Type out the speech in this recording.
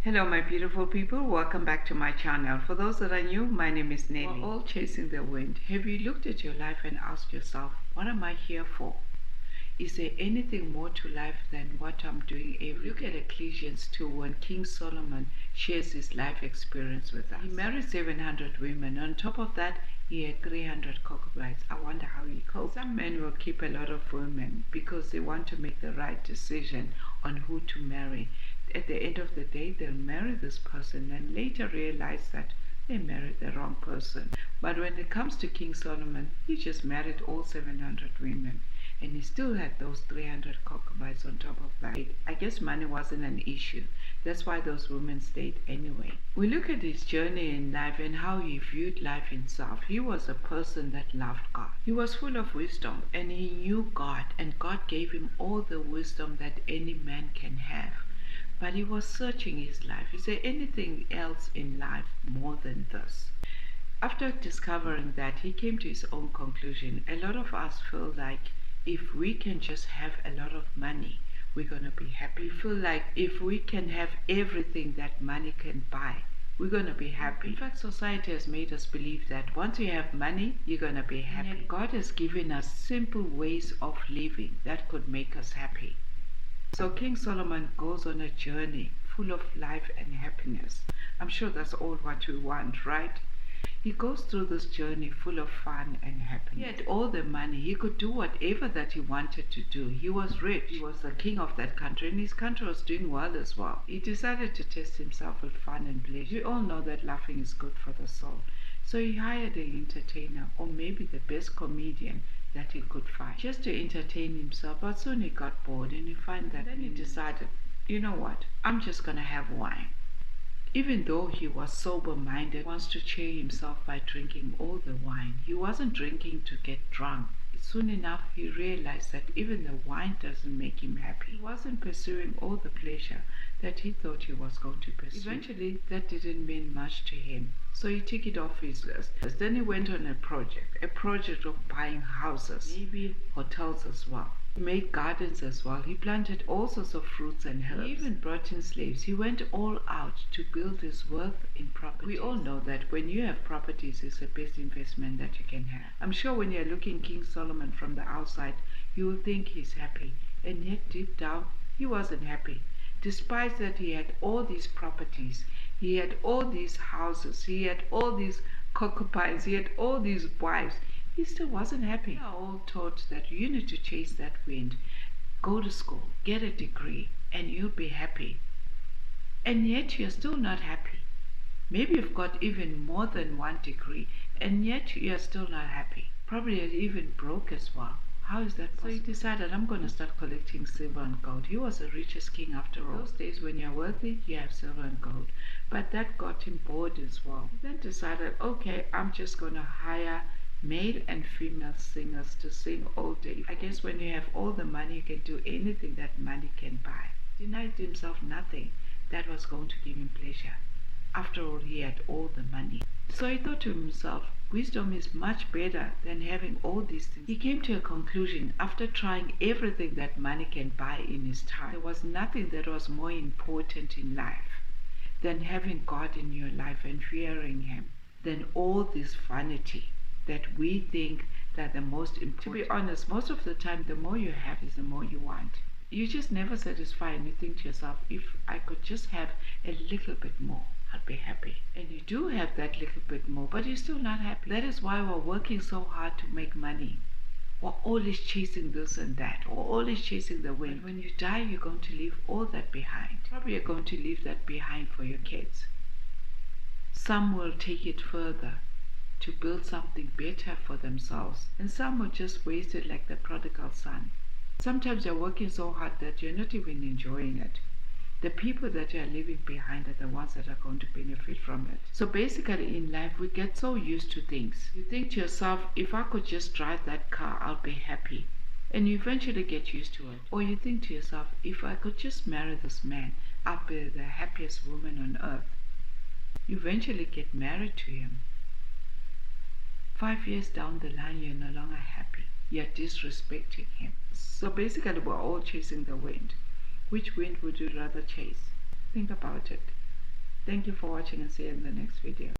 Hello my beautiful people, welcome back to my channel. For those that are new, my name is Nelly. We're all chasing the wind. Have you looked at your life and asked yourself, what am I here for? Is there anything more to life than what I'm doing every day? Look at Ecclesiastes 2 when King Solomon shares his life experience with us. He married 700 women. On top of that, he had 300 concubines. I wonder how he coped. Some men will keep a lot of women because they want to make the right decision on who to marry. At the end of the day, they'll marry this person and later realize that they married the wrong person. But when it comes to King Solomon, he just married all 700 women. And he still had those 300 concubines on top of that. I guess money wasn't an issue. That's why those women stayed anyway. We look at his journey in life and how he viewed life himself. He was a person that loved God. He was full of wisdom and he knew God, and God gave him all the wisdom that any man can have. But he was searching his life. Is there anything else in life more than this? After discovering that, he came to his own conclusion. A lot of us feel like if we can just have a lot of money, we're going to be happy. We feel like if we can have everything that money can buy, we're going to be happy. In fact, society has made us believe that once you have money, you're going to be happy. And God has given us simple ways of living that could make us happy. So King Solomon goes on a journey full of life and happiness. I'm sure that's all what we want, right? He goes through this journey full of fun and happiness. He had all the money. He could do whatever that he wanted to do. He was rich. He was the king of that country, and his country was doing well as well. He decided to test himself with fun and pleasure. We all know that laughing is good for the soul. So he hired an entertainer, or maybe the best comedian that he could find, just to entertain himself. But soon he got bored and he found that. Then he decided, you know what, I'm just gonna have wine. Even though he was sober-minded, he wants to cheer himself by drinking all the wine. He wasn't drinking to get drunk. Soon enough, he realized that even the wine doesn't make him happy. He wasn't pursuing all the pleasure that he thought he was going to pursue. Eventually, that didn't mean much to him, so he took it off his list. Then he went on a project of buying houses, maybe hotels as well. He made gardens as well. He planted all sorts of fruits and herbs. He even brought in slaves. He went all out to build his wealth in property. We all know that when you have properties, it's the best investment that you can have. I'm sure when you're looking King Solomon from the outside, you will think he's happy. And yet deep down, he wasn't happy. Despite that he had all these properties, he had all these houses, he had all these concubines, he had all these wives, he still wasn't happy. We are all taught that you need to chase that wind, go to school, get a degree, and you'll be happy. And yet you're still not happy. Maybe you've got even more than one degree, and yet you're still not happy. Probably you're even broke as well. How is that possible? So he decided, I'm going to start collecting silver and gold. He was the richest king after all. Those days when you're wealthy, you have silver and gold. But that got him bored as well. He then decided, okay, I'm just going to hire male and female singers to sing all day. I guess when you have all the money, you can do anything that money can buy. He denied himself nothing that was going to give him pleasure. After all, he had all the money. So he thought to himself, wisdom is much better than having all these things. He came to a conclusion after trying everything that money can buy in his time. There was nothing that was more important in life than having God in your life and fearing Him, than all this vanity that we think that the most important. To be honest, most of the time, the more you have is the more you want. You just never satisfy, and you think to yourself, if I could just have a little bit more, I'd be happy. And you do have that little bit more, but you're still not happy. That is why we're working so hard to make money. We're always chasing this and that. We're always chasing the wind. When you die, you're going to leave all that behind. Probably you're going to leave that behind for your kids. Some will take it further to build something better for themselves, and some will just waste it like the prodigal son. Sometimes you're working so hard that you're not even enjoying it. The people that you are leaving behind are the ones that are going to benefit from it. So basically in life, we get so used to things. You think to yourself, if I could just drive that car, I'll be happy. And you eventually get used to it. Or you think to yourself, if I could just marry this man, I'll be the happiest woman on earth. You eventually get married to him. 5 years down the line, you're no longer happy. You're disrespecting him. So basically, we're all chasing the wind. Which wind would you rather chase? Think about it. Thank you for watching and see you in the next video.